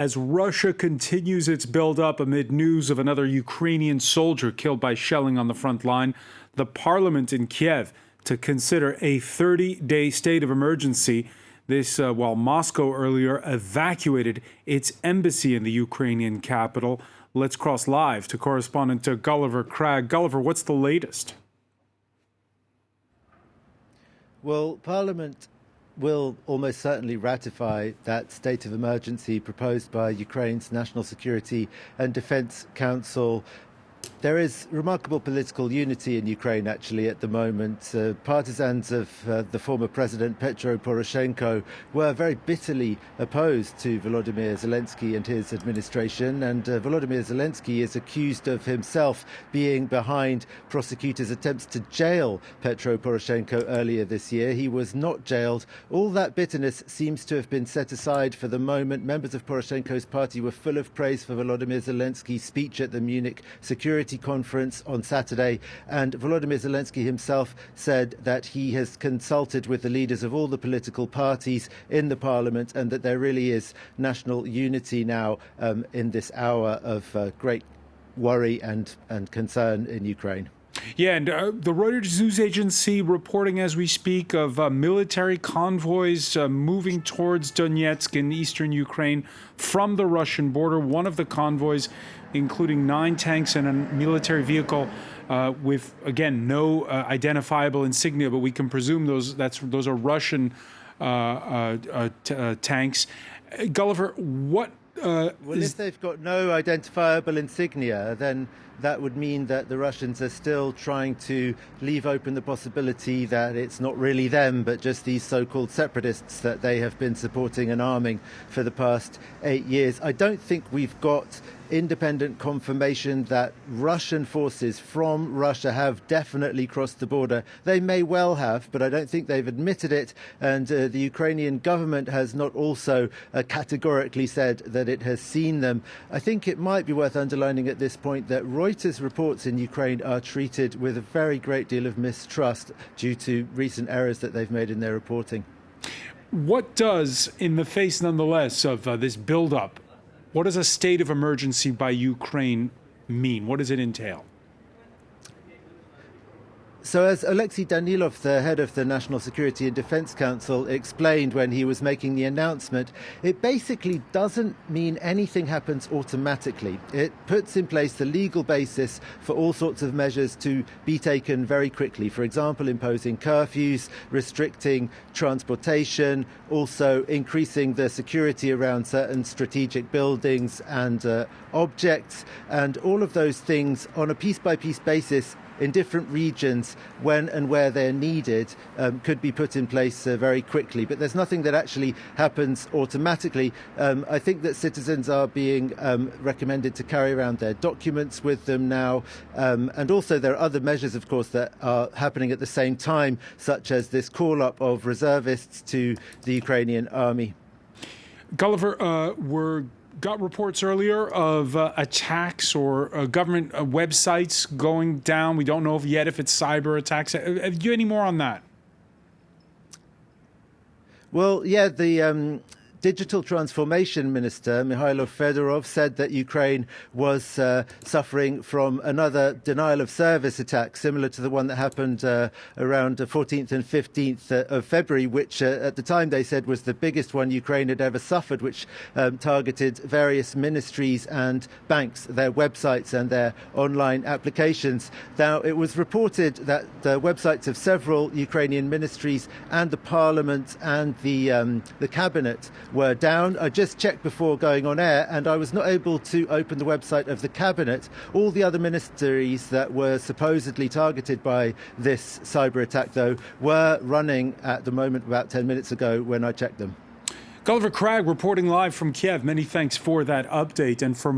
As Russia continues its buildup amid news of another Ukrainian soldier killed by shelling on the front line, the parliament in Kyiv to consider a 30-day state of emergency. This while Moscow earlier evacuated its embassy in the Ukrainian capital. Let's cross live to correspondent Gulliver Cragg. Gulliver, what's the latest? Well, Parliament will almost certainly ratify that state of emergency proposed by Ukraine's National Security and Defense Council. There is remarkable political unity in Ukraine, actually, at the moment. Partisans of the former president, Petro Poroshenko, were very bitterly opposed to Volodymyr Zelensky and his administration. And Volodymyr Zelensky is accused of himself being behind prosecutors' attempts to jail Petro Poroshenko earlier this year. He was not jailed. All that bitterness seems to have been set aside for the moment. Members of Poroshenko's party were full of praise for Volodymyr Zelensky's speech at the Munich Security Conference on Saturday, and Volodymyr Zelensky himself said that he has consulted with the leaders of all the political parties in the parliament and that there really is national unity now in this hour of great worry and concern in Ukraine. Yeah, and the Reuters news agency reporting as we speak of military convoys moving towards Donetsk in eastern Ukraine from the Russian border. One of the convoys, including 9 tanks and a military vehicle with, again, no identifiable insignia, but we can presume those are Russian tanks. Gulliver, what... if they've got no identifiable insignia, then that would mean that the Russians are still trying to leave open the possibility that it's not really them, but just these so-called separatists that they have been supporting and arming for the past 8 years. I don't think we've got independent confirmation that Russian forces from Russia have definitely crossed the border. They may well have, but I don't think they've admitted it. And the Ukrainian government has not also categorically said that it has seen them. I think it might be worth underlining at this point that Reuters reports in Ukraine are treated with a very great deal of mistrust due to recent errors that they've made in their reporting. What does, in the face nonetheless of this buildup, what does a state of emergency by Ukraine mean? What does it entail? So as Alexei Danilov, the head of the National Security and Defense Council, explained when he was making the announcement, it basically doesn't mean anything happens automatically. It puts in place the legal basis for all sorts of measures to be taken very quickly. For example, imposing curfews, restricting transportation, also increasing the security around certain strategic buildings and objects, and all of those things on a piece-by-piece basis in different regions when and where they're needed could be put in place very quickly. But there's nothing that actually happens automatically. I think that citizens are being recommended to carry around their documents with them now. And also there are other measures, of course, that are happening at the same time, such as this call-up of reservists to the Ukrainian army. Gulliver, got reports earlier of attacks or government websites going down. We don't know yet if it's cyber attacks. Have you any more on that? Well, yeah, the Digital Transformation Minister, Mikhailo Fedorov, said that Ukraine was suffering from another denial of service attack, similar to the one that happened around the 14th and 15th of February, which at the time they said was the biggest one Ukraine had ever suffered, which targeted various ministries and banks, their websites and their online applications. Now, it was reported that the websites of several Ukrainian ministries and the parliament and the cabinet were down. I just checked before going on air and I was not able to open the website of the cabinet. All the other ministries that were supposedly targeted by this cyber attack, though, were running at the moment about 10 minutes ago when I checked them. Gulliver Cragg reporting live from Kyiv. Many thanks for that update. And for